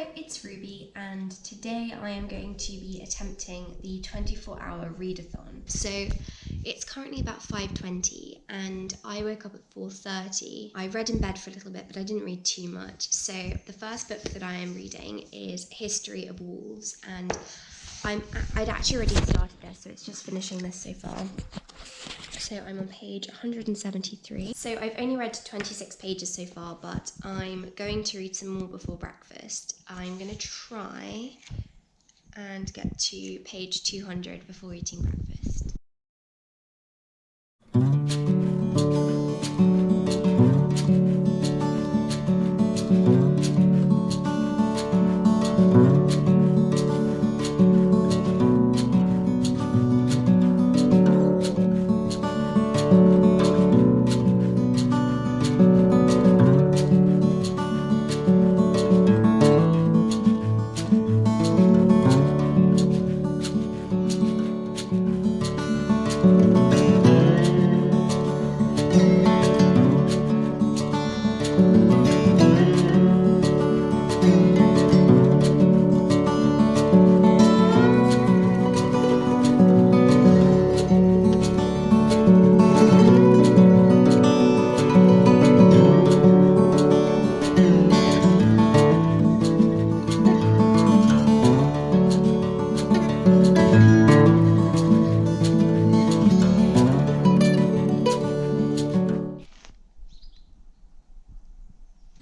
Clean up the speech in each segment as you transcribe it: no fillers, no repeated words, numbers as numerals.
Hello, it's Ruby, and today I am going to be attempting the 24-hour read-a-thon. So it's currently about 5:20 and I woke up at 4:30. I read in bed for a little bit, but I didn't read too much. So the first book that I am reading is History of Wolves, and I'd actually already started this, so it's just finishing this so far. So I'm on page 173. So I've only read 26 pages so far, but I'm going to read some more before breakfast. I'm going to try and get to page 200 before eating breakfast.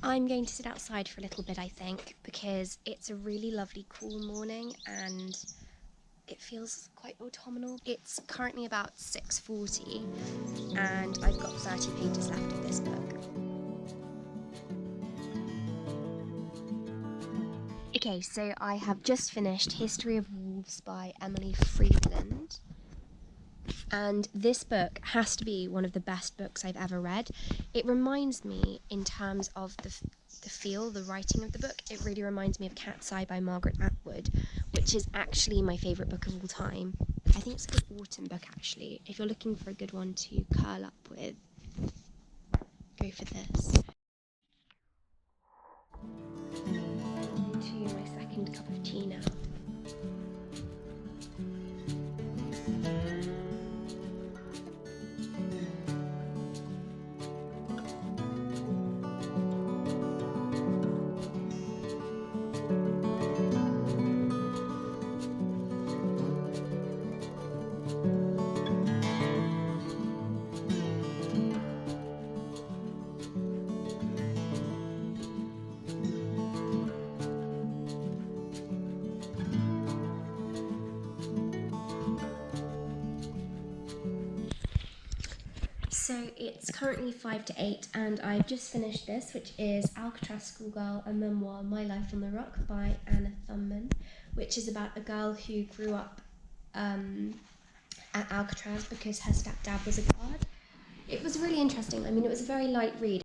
I'm going to sit outside for a little bit, I think, because it's a really lovely cool morning and it feels quite autumnal. It's currently about 6:40 and I've got 30 pages left of this book. Okay, so I have just finished History of Wolves by Emily Friedland. And this book has to be one of the best books I've ever read. It reminds me, in terms of the feel, the writing of the book, it really reminds me of Cat's Eye by Margaret Atwood, which is actually my favourite book of all time. I think it's a good autumn book, actually. If you're looking for a good one to curl up with, go for this. To my second cup of tea now. So it's currently 5 to 8 and I've just finished this, which is Alcatraz Schoolgirl, a memoir, My Life on the Rock by Anna Thunman, which is about a girl who grew up at Alcatraz because her stepdad was a guard. It was really interesting. I mean, it was a very light read.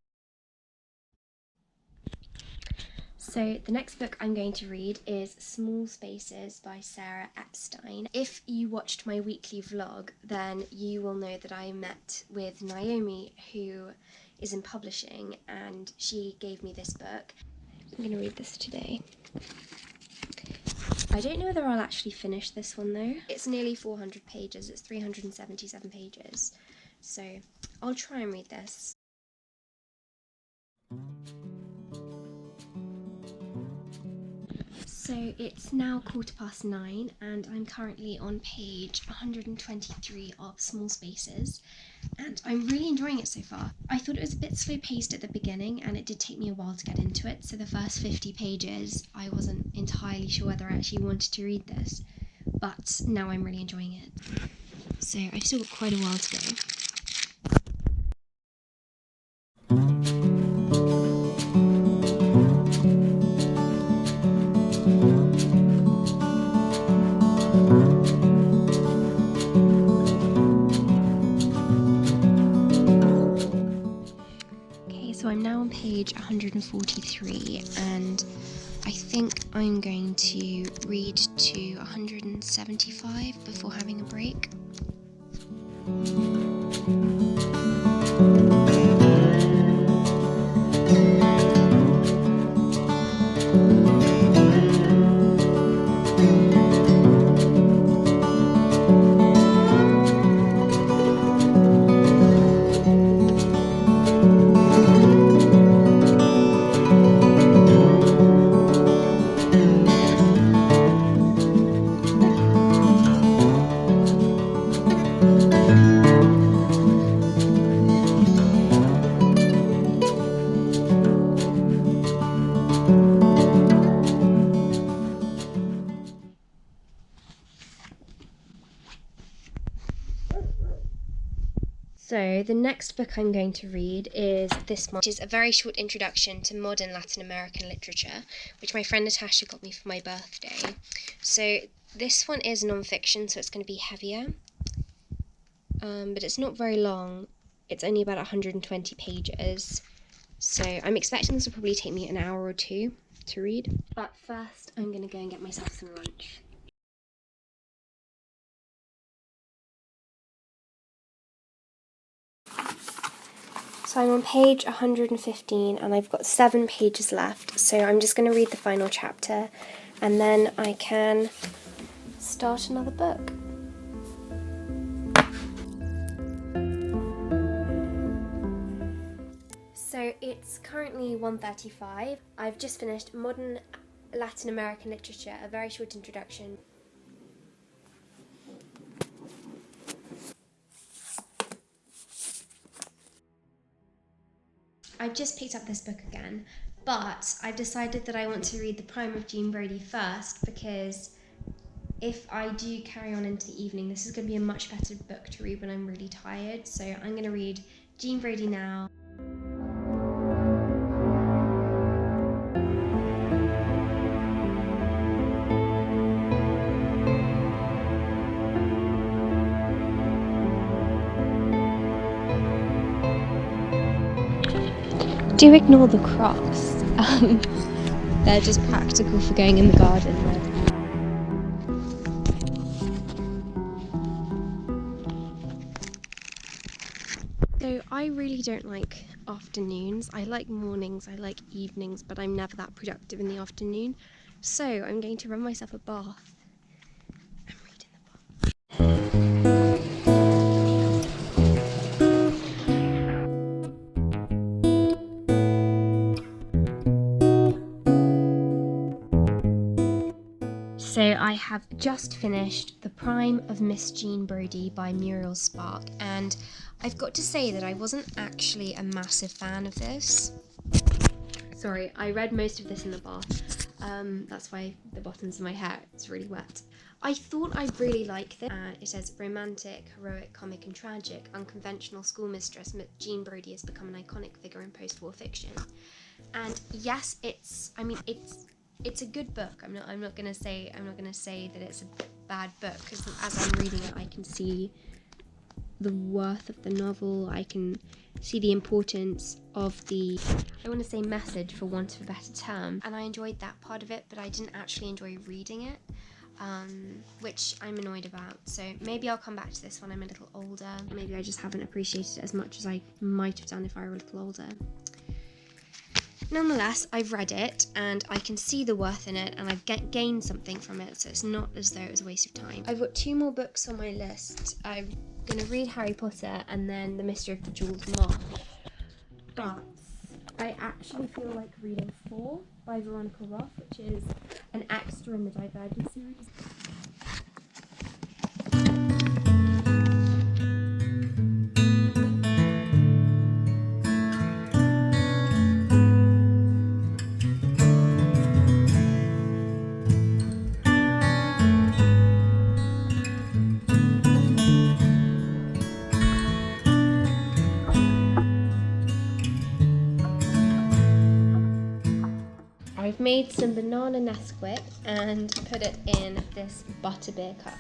So the next book I'm going to read is Small Spaces by Sarah Epstein. If you watched my weekly vlog, then you will know that I met with Naomi, who is in publishing, and she gave me this book. I'm going to read this today. I don't know whether I'll actually finish this one though. It's nearly 400 pages, it's 377 pages. So I'll try and read this. So it's now 9:15 and I'm currently on page 123 of Small Spaces and I'm really enjoying it so far. I thought it was a bit slow paced at the beginning and it did take me a while to get into it, so the first 50 pages I wasn't entirely sure whether I actually wanted to read this, but now I'm really enjoying it. So I've still got quite a while to go. So I'm now on page 143 and I think I'm going to read to 175 before having a break. So the next book I'm going to read is this one, which is a very short introduction to modern Latin American literature, which my friend Natasha got me for my birthday. So this one is non-fiction, so it's going to be heavier, but it's not very long. It's only about 120 pages, so I'm expecting this will probably take me an hour or two to read. But first I'm going to go and get myself some lunch. So I'm on page 115 and I've got 7 pages left, so I'm just going to read the final chapter and then I can start another book. So it's currently 1:35. I've just finished Modern Latin American Literature, a very short introduction. I've just picked up this book again, but I've decided that I want to read The Prime of Jean Brodie first, because if I do carry on into the evening, this is going to be a much better book to read when I'm really tired. So I'm going to read Jean Brodie now. Do ignore the crops. They're just practical for going in the garden. So I really don't like afternoons. I like mornings, I like evenings, but I'm never that productive in the afternoon. So I'm going to run myself a bath and read in the bath. So I have just finished The Prime of Miss Jean Brodie by Muriel Spark, and I've got to say that I wasn't actually a massive fan of this. Sorry, I read most of this in the bath. That's why the bottoms of my hair is really wet. I thought I'd really like this. It says, romantic, heroic, comic and tragic, unconventional schoolmistress Jean Brodie has become an iconic figure in post-war fiction. And yes, it's a good book. I'm not gonna say that it's a bad book, because as I'm reading it I can see the worth of the novel. I can see the importance of the, I want to say, message, for want of a better term, and I enjoyed that part of it, but I didn't actually enjoy reading it, which I'm annoyed about. So maybe I'll come back to this when I'm a little older. Maybe I just haven't appreciated it as much as I might have done if I were a little older. Nonetheless, I've read it and I can see the worth in it, and I've gained something from it, so it's not as though it was a waste of time. I've got 2 more books on my list. I'm going to read Harry Potter and then The Mystery of the Jeweled Moth. But I actually feel like reading 4 by Veronica Roth, which is an extra in the Divergent series. I've made some banana Nesquik and put it in this butterbeer cup.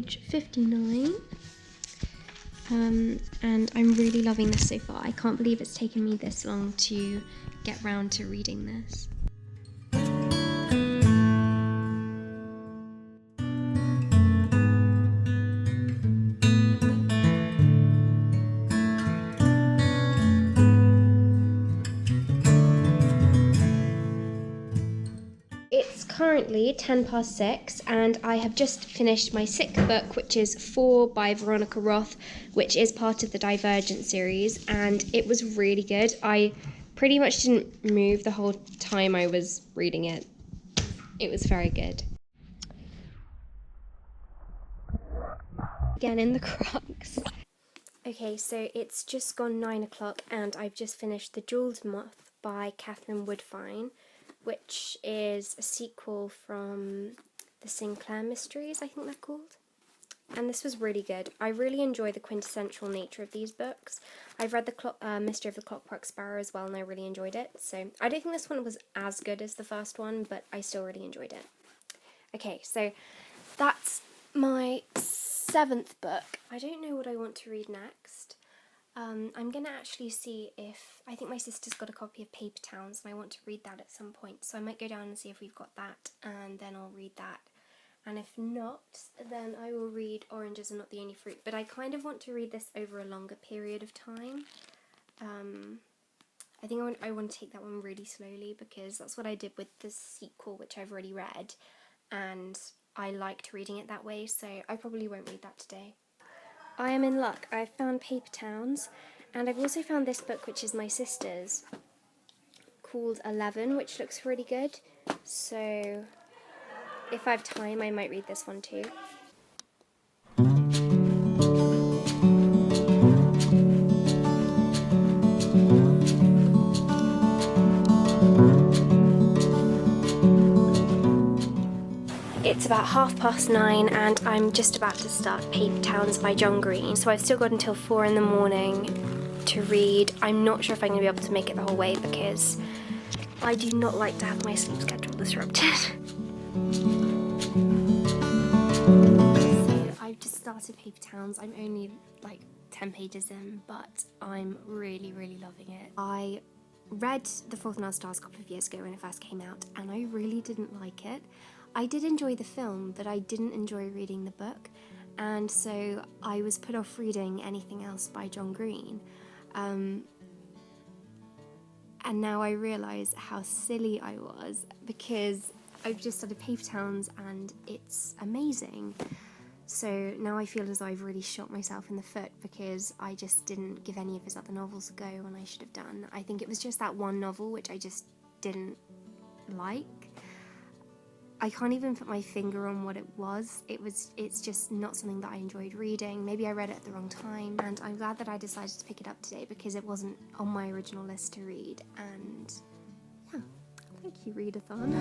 page 59. And I'm really loving this so far. I can't believe it's taken me this long to get round to reading this. It's currently 6:10 and I have just finished my 6th book, which is 4 by Veronica Roth, which is part of the Divergent series, and it was really good. I pretty much didn't move the whole time I was reading it. It was very good. Again in the Crocs. Okay, so it's just gone 9 o'clock and I've just finished The Jeweled Moth by Catherine Woodfine, which is a sequel from the Sinclair Mysteries, I think they're called. And this was really good. I really enjoy the quintessential nature of these books. I've read the Mystery of the Clockwork Sparrow as well and I really enjoyed it. So I don't think this one was as good as the first one, but I still really enjoyed it. Okay, so that's my 7th book. I don't know what I want to read next. I'm going to actually see if, I think my sister's got a copy of Paper Towns and I want to read that at some point, so I might go down and see if we've got that and then I'll read that. And if not, then I will read Oranges Are Not the Only Fruit, but I kind of want to read this over a longer period of time. I think I want to take that one really slowly because that's what I did with the sequel, which I've already read, and I liked reading it that way, so I probably won't read that today. I am in luck. I've found Paper Towns, and I've also found this book, which is my sister's, called 11, which looks really good. So if I have time, I might read this one too. It's about 9:30 and I'm just about to start Paper Towns by John Green. So I've still got until 4 in the morning to read. I'm not sure if I'm going to be able to make it the whole way because I do not like to have my sleep schedule disrupted. So I've just started Paper Towns. I'm only like 10 pages in, but I'm really, really loving it. I read The Fault in Our Stars a couple of years ago when it first came out and I really didn't like it. I did enjoy the film, but I didn't enjoy reading the book, and so I was put off reading anything else by John Green. And now I realise how silly I was because I've just started Paper Towns and it's amazing. So now I feel as though I've really shot myself in the foot because I just didn't give any of his other novels a go when I should have done. I think it was just that one novel which I just didn't like. I can't even put my finger on what it was. It's just not something that I enjoyed reading. Maybe I read it at the wrong time, and I'm glad that I decided to pick it up today because it wasn't on my original list to read. And yeah, thank you, Read-A-THON.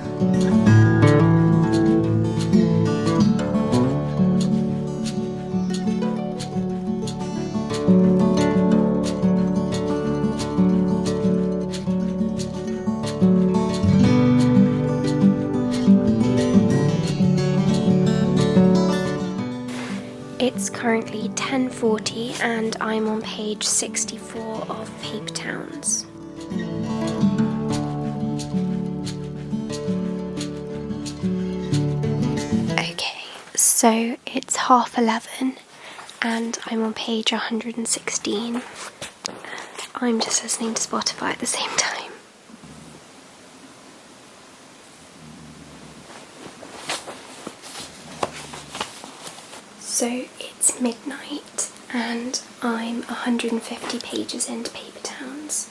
It's currently 10:40 and I'm on page 64 of Paper Towns. Okay, so it's 11:30 and I'm on page 116 and I'm just listening to Spotify at the same time. So it's midnight and I'm 150 pages into Paper Towns,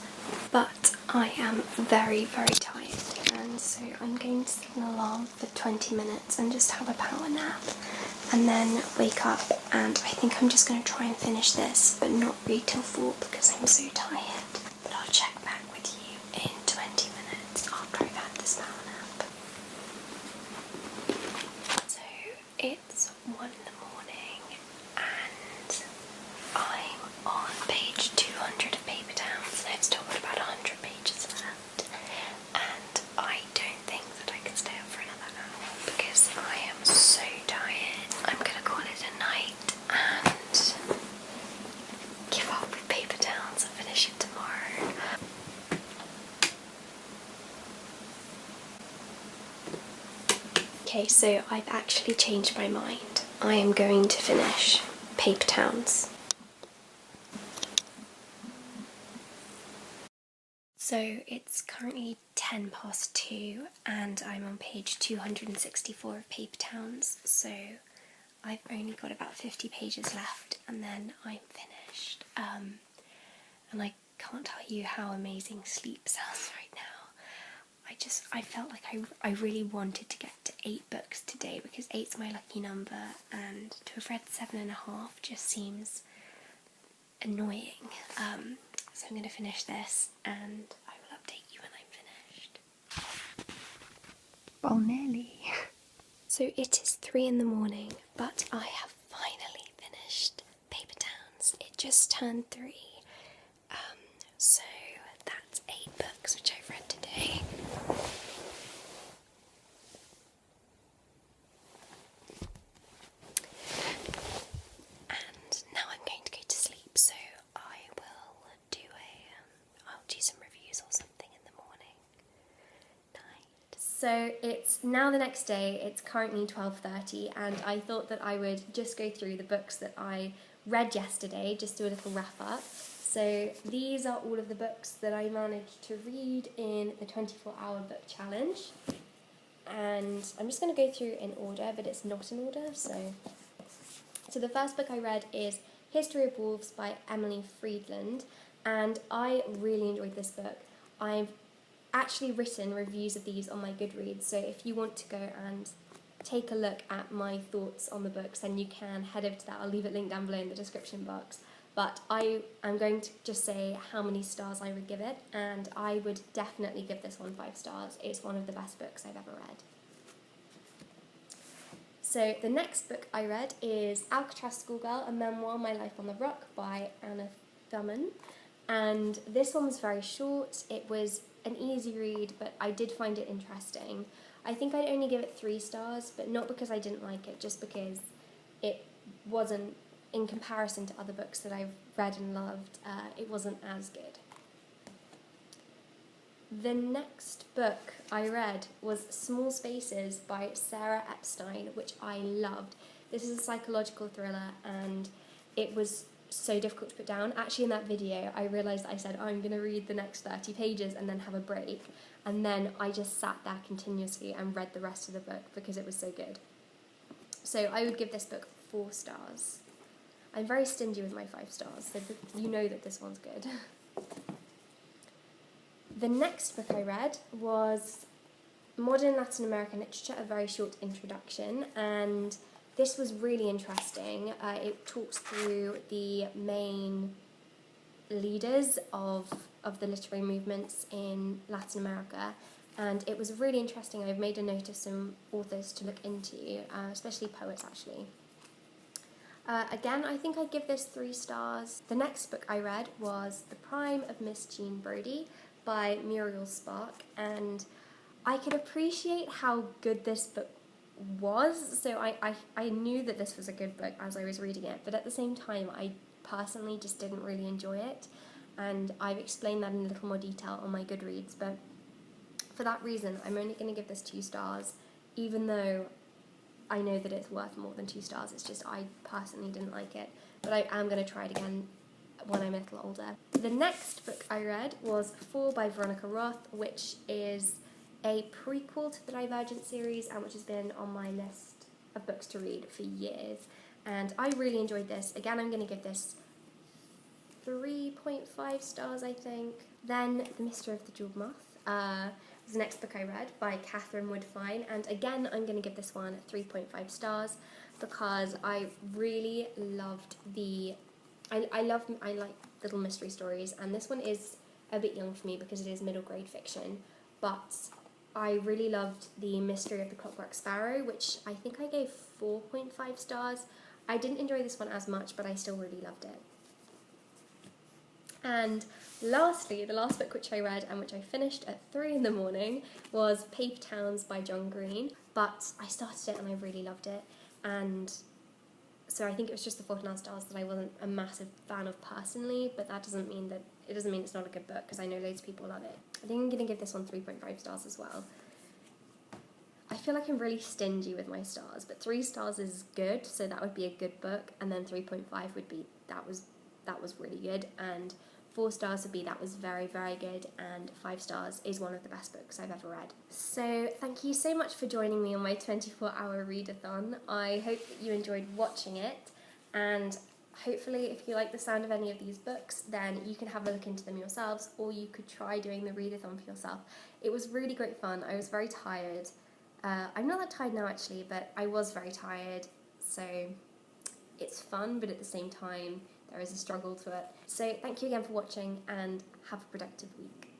but I am very, very tired, and so I'm going to set an alarm for 20 minutes and just have a power nap and then wake up, and I think I'm just going to try and finish this but not read till 4 because I'm so tired. But I'll check back with you in 20 minutes after I've had this power nap. So it's 1 in the morning and I'm on page 200 of Paper Towns and I've still got about 100 pages left, and I don't think that I can stay up for another hour because I am so tired. I'm gonna call it a night. Okay, so I've actually changed my mind. I am going to finish Paper Towns. So it's currently 2:10 and I'm on page 264 of Paper Towns, so I've only got about 50 pages left and then I'm finished. And I can't tell you how amazing sleep sounds right now. I felt like I really wanted to get to 8 books today because 8's my lucky number, and to have read 7.5 just seems annoying. So I'm going to finish this and I will update you when I'm finished. Well, nearly. So it is 3 in the morning, but I have finally finished Paper Towns. It just turned 3. So that's 8 books which I've read today. And now I'm going to go to sleep, so I'll do some reviews or something in the morning. Night. So it's now the next day, it's currently 12:30, and I thought that I would just go through the books that I read yesterday, just do a little wrap up. So these are all of the books that I managed to read in the 24-hour book challenge. And I'm just going to go through in order, but it's not in order. So the first book I read is History of Wolves by Emily Friedland, and I really enjoyed this book. I've actually written reviews of these on my Goodreads, so if you want to go and take a look at my thoughts on the books, then you can head over to that. I'll leave it linked down below in the description box. But I am going to just say how many stars I would give it, and I would definitely give this one 5 stars. It's one of the best books I've ever read. So the next book I read is Alcatraz Schoolgirl, a memoir, My Life on the Rock by Anna Thuman. And this one was very short. It was an easy read, but I did find it interesting. I think I'd only give it 3 stars, but not because I didn't like it, just because it wasn't, in comparison to other books that I've read and loved, it wasn't as good. The next book I read was Small Spaces by Sarah Epstein, which I loved. This is a psychological thriller and it was so difficult to put down. Actually, in that video, I realised I said, I'm going to read the next 30 pages and then have a break. And then I just sat there continuously and read the rest of the book because it was so good. So I would give this book 4 stars. I'm very stingy with my 5 stars, so you know that this one's good. The next book I read was Modern Latin American Literature, a very short introduction, and this was really interesting. It talks through the main leaders of the literary movements in Latin America, and it was really interesting. I've made a note of some authors to look into, especially poets actually. Again, I think I'd give this 3 stars. The next book I read was The Prime of Miss Jean Brodie by Muriel Spark, and I could appreciate how good this book was. So I knew that this was a good book as I was reading it, but at the same time I personally just didn't really enjoy it, and I've explained that in a little more detail on my Goodreads, but for that reason I'm only going to give this 2 stars, even though I know that it's worth more than 2 stars. It's just I personally didn't like it, but I am going to try it again when I'm a little older. The next book I read was Fall by Veronica Roth, which is a prequel to the Divergent series and which has been on my list of books to read for years. And I really enjoyed this. Again, I'm going to give this 3.5 stars, I think. Then The Mystery of the Jeweled Moth was the next book I read by Catherine Woodfine, and again I'm going to give this one 3.5 stars because I really loved I like little mystery stories, and this one is a bit young for me because it is middle grade fiction, but I really loved The Mystery of the Clockwork Sparrow, which I think I gave 4.5 stars. I didn't enjoy this one as much, but I still really loved it. And lastly, the last book which I read and which I finished at 3 in the morning was Paper Towns by John Green, but I started it and I really loved it, and so I think it was just the 4.5 stars that I wasn't a massive fan of personally, but that doesn't mean it's not a good book, because I know loads of people love it. I think I'm going to give this one 3.5 stars as well. I feel like I'm really stingy with my stars, but 3 stars is good, so that would be a good book, and then 3.5 would be that was really good, and 4 stars would be that was very, very good, and 5 stars is one of the best books I've ever read. So thank you so much for joining me on my 24-hour read-a-thon. I hope that you enjoyed watching it, and hopefully if you like the sound of any of these books, then you can have a look into them yourselves, or you could try doing the read-a-thon for yourself. It was really great fun. I was very tired. I'm not that tired now actually, but I was very tired, so it's fun, but at the same time there is a struggle to it. So thank you again for watching, and have a productive week.